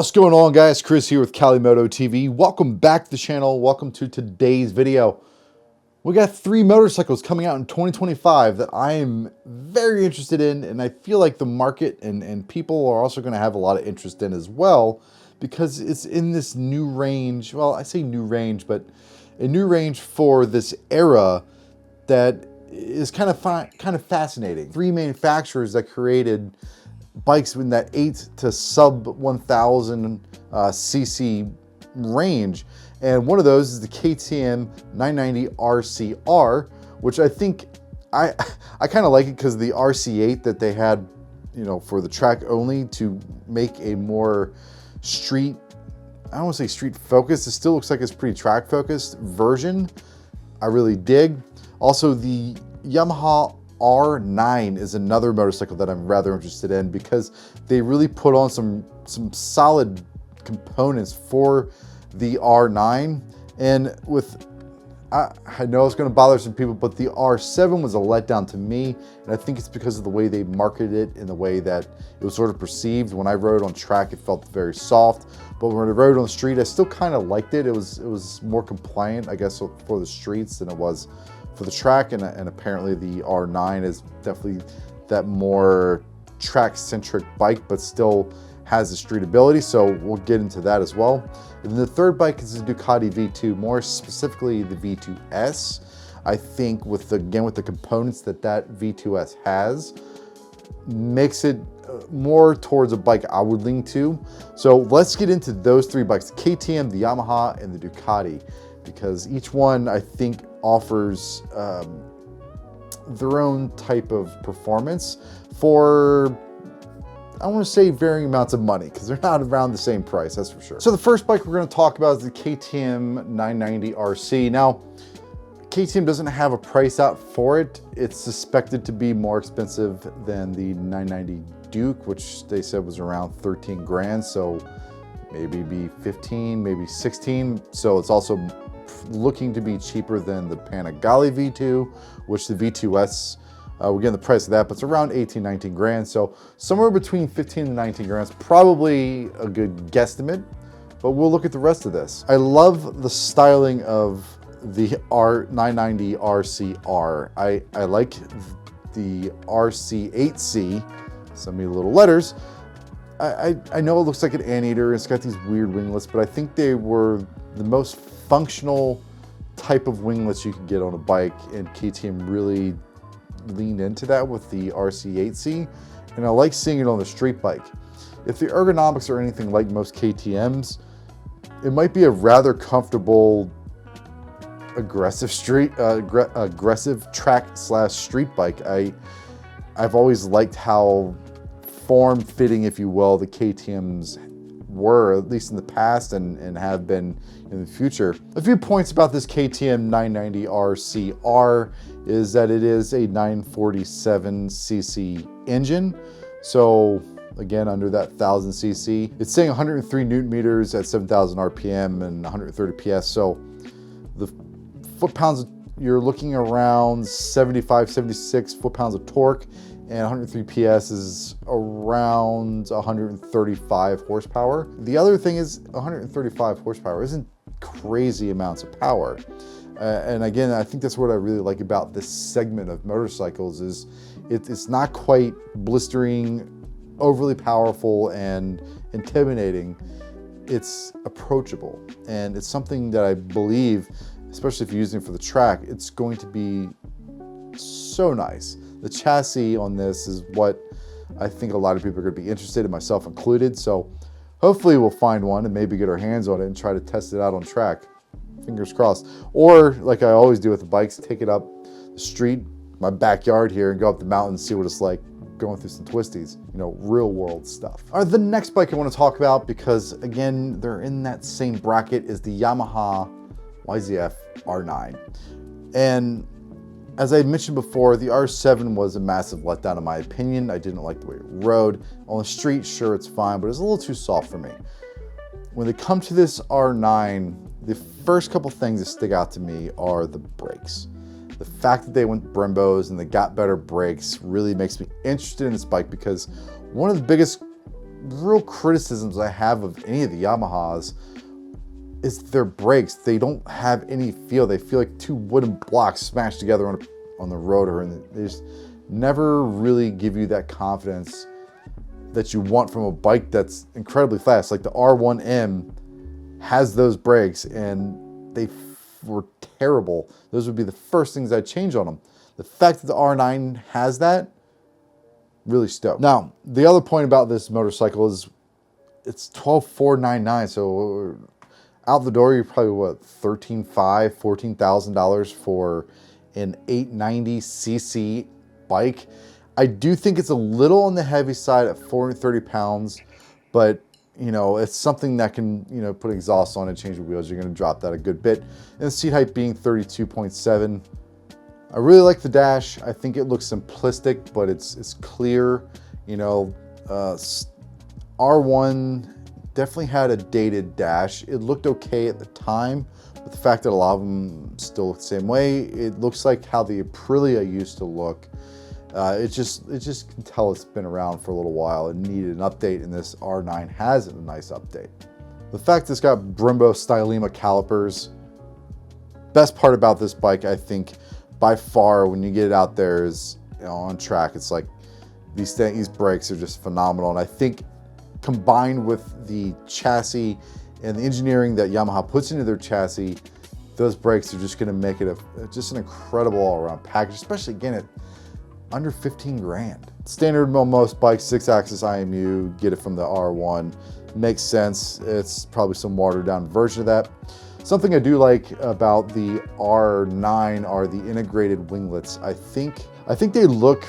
What's going on, guys? Chris here with Cali Moto TV. Welcome back to the channel. Welcome to today's video. We got 3 motorcycles coming out in 2025 that I am very interested in, and I feel like the market and people are also going to have a lot of interest in as well, because it's in this new range. Well, I say new range, but a new range for this era that is kind of fascinating. 3 manufacturers that created bikes in that 8 to sub 1000 cc range, and one of those is the KTM 990 RCR, which I think I kind of like it because the RC8 that they had, you know, for the track only, to make a more street, I don't want to say street focused, it still looks like it's pretty track focused version, I really dig. Also, the Yamaha R9 is another motorcycle that I'm rather interested in, because they really put on some solid components for the R9. And with, I know it's going to bother some people, but the R7 was a letdown to me, and I think it's because of the way they marketed it and the way that it was sort of perceived. When I rode on track, it felt very soft, but when I rode on the street, I still kind of liked it. It was more compliant, I guess, for the streets than it was for the track, and apparently the R9 is definitely that more track-centric bike, but still has the street ability, so we'll get into that as well. And then the third bike is the Ducati V2, more specifically the V2S. I think with the components that V2S has, makes it more towards a bike I would lean to. So let's get into those 3 bikes, the KTM, the Yamaha, and the Ducati, because each one, I think, offers their own type of performance for, I want to say, varying amounts of money, because they're not around the same price, that's for sure. So the first bike we're going to talk about is the KTM 990 RC. Now, KTM doesn't have a price out for it. It's suspected to be more expensive than the 990 Duke, which they said was around 13 grand. So maybe be 15, maybe 16. So it's also looking to be cheaper than the Cali V2, which the V2S, we're getting the price of that, but it's around 18, 19 grand. So somewhere between 15 and 19 grand is probably a good guesstimate, but we'll look at the rest of this. I love the styling of the R990 RCR. I like the RC8C, so many little letters. I know it looks like an anteater, it's got these weird winglets, but I think they were the most functional type of winglets you could get on a bike, and KTM really leaned into that with the RC8C, and I like seeing it on the street bike. If the ergonomics are anything like most KTMs, it might be a rather comfortable aggressive track / street bike. I've always liked how form-fitting, if you will, the KTMs were, at least in the past, and have been in the future. A few points about this KTM 990 RCR is that it is a 947 cc engine. So again, under that 1000 cc. It's saying 103 newton meters at 7,000 RPM and 130 PS. So the foot-pounds, you're looking around 75, 76 foot-pounds of torque, and 103 PS is around 135 horsepower. The other thing is 135 horsepower isn't crazy amounts of power. And again, I think that's what I really like about this segment of motorcycles is it's not quite blistering, overly powerful and intimidating. It's approachable, and it's something that I believe, especially if you're using it for the track, it's going to be so nice. The chassis on this is what I think a lot of people are going to be interested in, myself included. So hopefully we'll find one and maybe get our hands on it and try to test it out on track. Fingers crossed. Or like I always do with the bikes, take it up the street, my backyard here, and go up the mountain and see what it's like going through some twisties, you know, real world stuff. All right, the next bike I want to talk about, because again, they're in that same bracket, is the Yamaha YZF R9. And as I mentioned before, the R7 was a massive letdown in my opinion. I didn't like the way it rode. On the street, sure, it's fine, but it's a little too soft for me. When they come to this R9, the first couple things that stick out to me are the brakes. The fact that they went Brembos and they got better brakes really makes me interested in this bike, because one of the biggest real criticisms I have of any of the Yamahas is their brakes. They don't have any feel. They feel like two wooden blocks smashed together on the rotor, and they just never really give you that confidence that you want from a bike that's incredibly fast. Like the R1M has those brakes, and they were terrible. Those would be the first things I'd change on them. The fact that the R9 has that, really stoked. Now, the other point about this motorcycle is it's $12,499, so out the door, you're probably what, $13,500, $14,000 for an 890cc bike. I do think it's a little on the heavy side at 430 pounds, but you know, it's something that can, you know, put exhaust on and change the wheels. You're going to drop that a good bit. And the seat height being 32.7. I really like the dash. I think it looks simplistic, but it's clear. You know, R1 definitely had a dated dash. It looked okay at the time, but the fact that a lot of them still look the same way, it looks like how the Aprilia used to look. It just can tell it's been around for a little while and needed an update, and this R9 has a nice update. The fact it's got Brembo Stylema calipers, best part about this bike, I think, by far, when you get it out there, is, you know, on track. It's like these brakes are just phenomenal, and I think combined with the chassis and the engineering that Yamaha puts into their chassis, those brakes are just going to make it just an incredible all-around package, especially again at under 15 grand. Standard on most bikes, 6-axis IMU, get it from the R1. Makes sense. It's probably some watered down version of that. Something I do like about the R9 are the integrated winglets. I think they look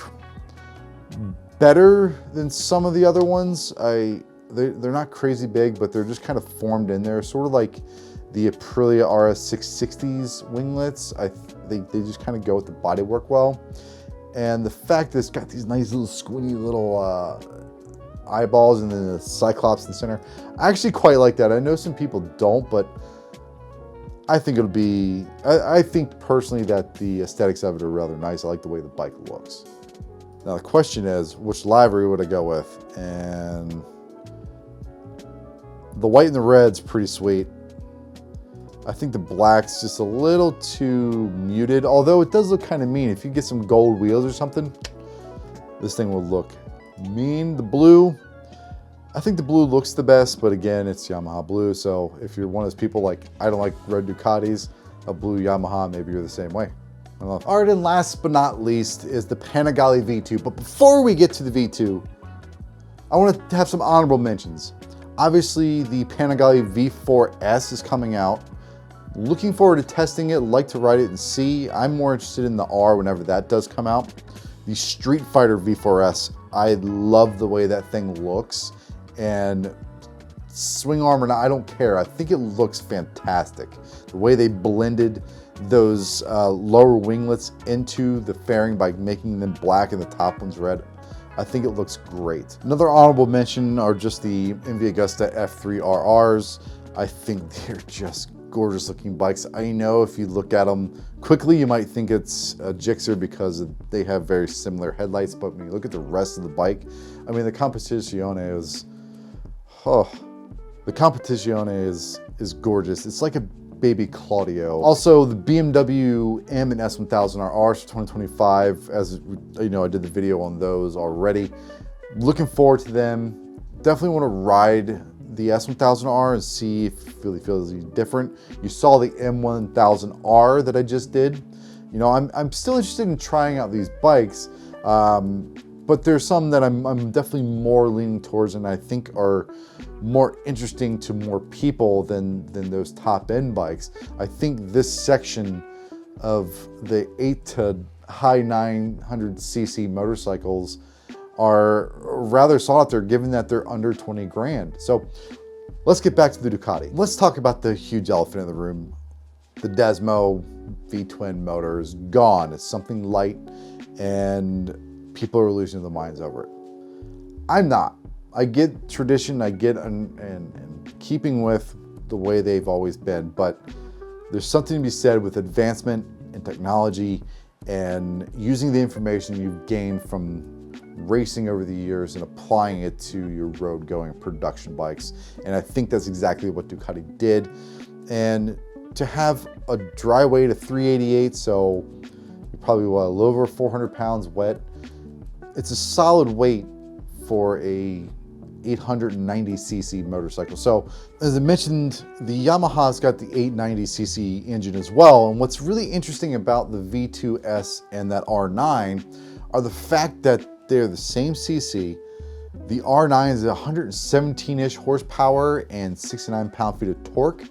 better than some of the other ones. They're not crazy big, but they're just kind of formed in there, sort of like the Aprilia RS660's winglets. They just kind of go with the bodywork well. And the fact that it's got these nice little squinty little eyeballs and then the Cyclops in the center, I actually quite like that. I know some people don't, but I think it'll be, I think personally that the aesthetics of it are rather nice. I like the way the bike looks. Now the question is, which livery would I go with? And the white and the red's pretty sweet. I think the black's just a little too muted, although it does look kind of mean. If you get some gold wheels or something, this thing will look mean. The blue, I think the blue looks the best, but again, it's Yamaha blue. So if you're one of those people like, I don't like red Ducatis, a blue Yamaha, maybe you're the same way. I don't know. All right, and last but not least is the Panigale V2. But before we get to the V2, I want to have some honorable mentions. Obviously, the Panigale V4S is coming out. Looking forward to testing it, like to ride it and see. I'm more interested in the R whenever that does come out. The Street Fighter V4S, I love the way that thing looks. And swing arm or not, I don't care. I think it looks fantastic. The way they blended those lower winglets into the fairing by making them black and the top one's red, I think it looks great. Another honorable mention are just the MV Agusta F3RRs. I think they're just gorgeous looking bikes. I know if you look at them quickly, you might think it's a Gixxer because they have very similar headlights, but when you look at the rest of the bike, I mean, the Competizione is, the Competizione is gorgeous. It's like a baby Claudio. Also, the BMW M and S1000RRs for 2025, as you know, I did the video on those already. Looking forward to them. Definitely want to ride the S1000R and see if it really feels different. You saw the M1000R that I just did. You know, I'm still interested in trying out these bikes, but there's some that I'm definitely more leaning towards and I think are more interesting to more people than those top end bikes. I think this section of the 8 to high 900cc motorcycles are rather sought out there, given that they're under 20 grand. So let's get back to the Ducati. Let's talk about the huge elephant in the room. The Desmo V-twin motor is gone. It's something light and people are losing their minds over it. I'm not. I get tradition, I get and keeping with the way they've always been, but there's something to be said with advancement in technology and using the information you've gained from racing over the years and applying it to your road going production bikes. And I think that's exactly what Ducati did. And to have a dry weight of 388, so you're probably a little over 400 pounds wet, it's a solid weight for a 890cc motorcycle. So as I mentioned, the Yamaha's got the 890cc engine as well. And what's really interesting about the V2S and that R9 are the fact that they're the same cc. The R9 is 117-ish horsepower and 69 pound-feet of torque.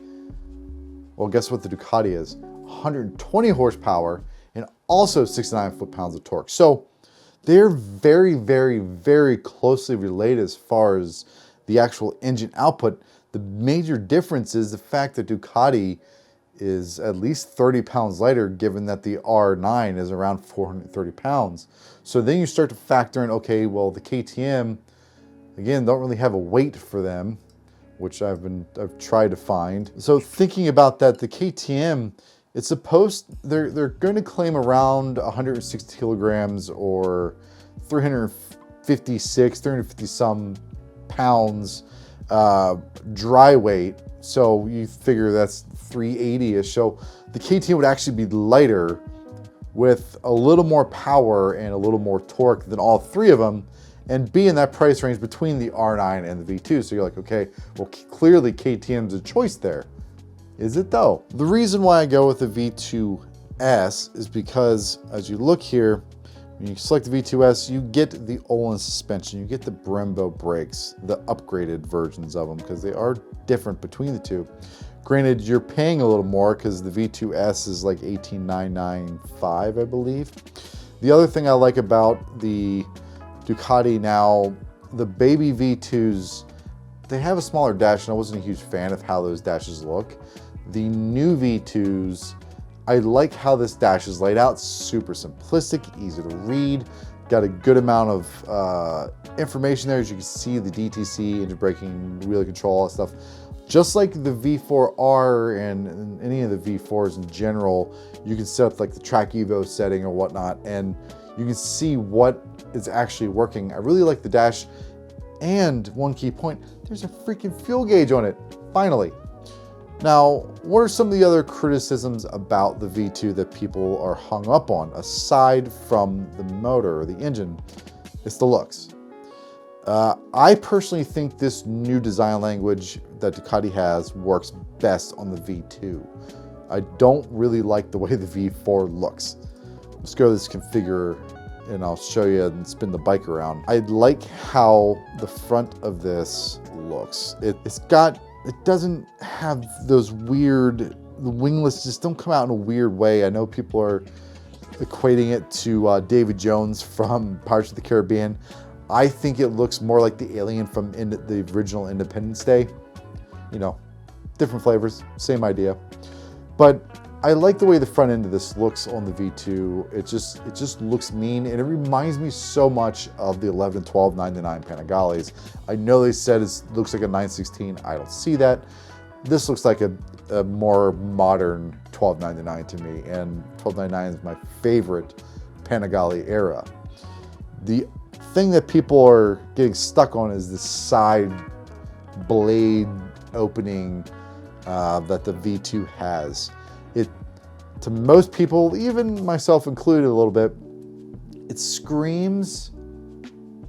Well, guess what the Ducati is? 120 horsepower and also 69 foot-pounds of torque. So they're very, very, very closely related as far as the actual engine output. The major difference is the fact that Ducati is at least 30 pounds lighter, given that the R9 is around 430 pounds. So then you start to factor in, okay, well, the KTM, again, don't really have a weight for them, which I've tried to find. So thinking about that, the KTM, it's supposed, they're going to claim around 160 kilograms or 350 some pounds dry weight. So you figure that's 380-ish. So the KTM would actually be lighter with a little more power and a little more torque than all three of them, and be in that price range between the R9 and the V2. So you're like, okay, well, clearly KTM's a choice there. Is it though? The reason why I go with the V2S is because as you look here, when you select the V2S, you get the Olin suspension, you get the Brembo brakes, the upgraded versions of them, because they are different between the two. Granted, you're paying a little more because the V2S is like $18,995, I believe. The other thing I like about the Ducati now, the baby V2s, they have a smaller dash, and I wasn't a huge fan of how those dashes look. The new V2s, I like how this dash is laid out. Super simplistic, easy to read. Got a good amount of information there. As you can see, the DTC, engine braking, wheel control, all that stuff. Just like the V4R and any of the V4s in general, you can set up like the Track Evo setting or whatnot, and you can see what is actually working. I really like the dash. And one key point, there's a freaking fuel gauge on it, finally. Now, what are some of the other criticisms about the V2 that people are hung up on, aside from the motor or the engine? It's the looks. I personally think this new design language that Ducati has works best on the V2. I don't really like the way the V4 looks. Let's go to this configure and I'll show you and spin the bike around. I like how the front of this looks. It doesn't have those weird, the winglets just don't come out in a weird way. I know people are equating it to Davy Jones from Pirates of the Caribbean. I think it looks more like the alien from the original Independence Day. You know, different flavors, same idea. But I like the way the front end of this looks on the V2. It just looks mean, and it reminds me so much of the 11 and 12 999 Panigales. I know they said it looks like a 916. I don't see that. This looks like a more modern 1299 to me, and 1299 is my favorite Panigale era. The thing that people are getting stuck on is the side blade opening that the V2 has. To most people, even myself included a little bit, it screams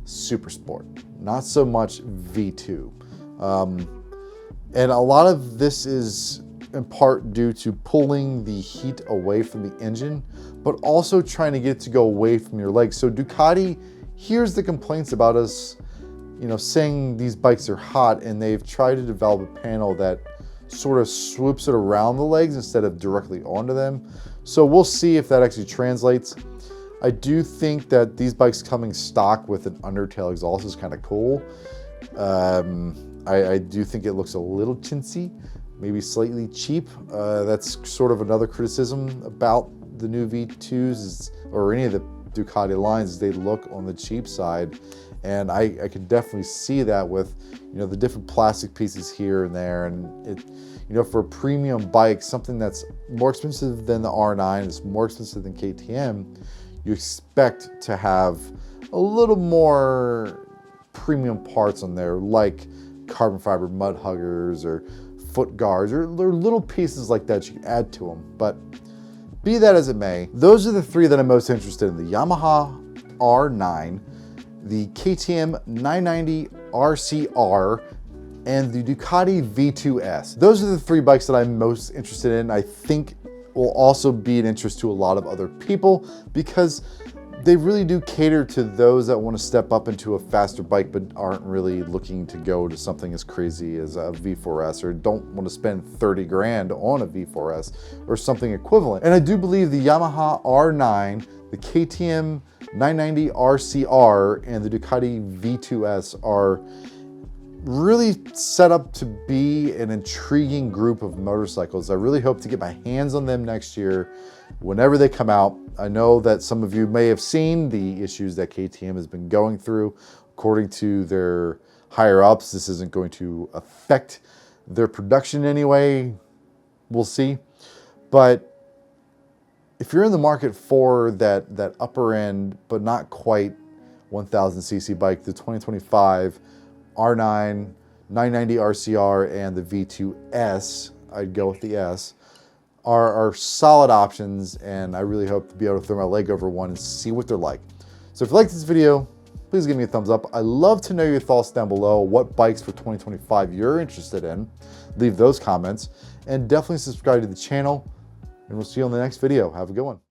super sport, not so much V2. And a lot of this is in part due to pulling the heat away from the engine, but also trying to get it to go away from your legs. So Ducati hears the complaints about us, you know, saying these bikes are hot, and they've tried to develop a panel that sort of swoops it around the legs instead of directly onto them. So we'll see if that actually translates. I do think that these bikes coming stock with an undertail exhaust is kind of cool. I do think it looks a little chintzy, maybe slightly cheap. That's sort of another criticism about the new V2s or any of the Ducati lines, is they look on the cheap side. And I can definitely see that with, you know, the different plastic pieces here and there. And it, you know, for a premium bike, something that's more expensive than the R9, it's more expensive than KTM, you expect to have a little more premium parts on there, like carbon fiber mud huggers or foot guards or little pieces like that you can add to them. But be that as it may, those are the three that I'm most interested in: the Yamaha R9, the KTM 990 RCR, and the Ducati V2S. Those are the three bikes that I'm most interested in. I think will also be an interest to a lot of other people because they really do cater to those that want to step up into a faster bike but aren't really looking to go to something as crazy as a V4S, or don't want to spend 30 grand on a V4S or something equivalent. And I do believe the Yamaha R9, the KTM 990 RCR, and the Ducati V2S are really set up to be an intriguing group of motorcycles. I really hope to get my hands on them next year whenever they come out. I know that some of you may have seen the issues that KTM has been going through. According to their higher ups, this isn't going to affect their production anyway. We'll see. But if you're in the market for that upper end but not quite 1000cc bike, the 2025 R9, 990 RCR, and the V2S, I'd go with the S, are solid options, and I really hope to be able to throw my leg over one and see what they're like. So if you like this video, please give me a thumbs up. I'd love to know your thoughts down below, what bikes for 2025 you're interested in. Leave those comments, and definitely subscribe to the channel, and we'll see you on the next video. Have a good one.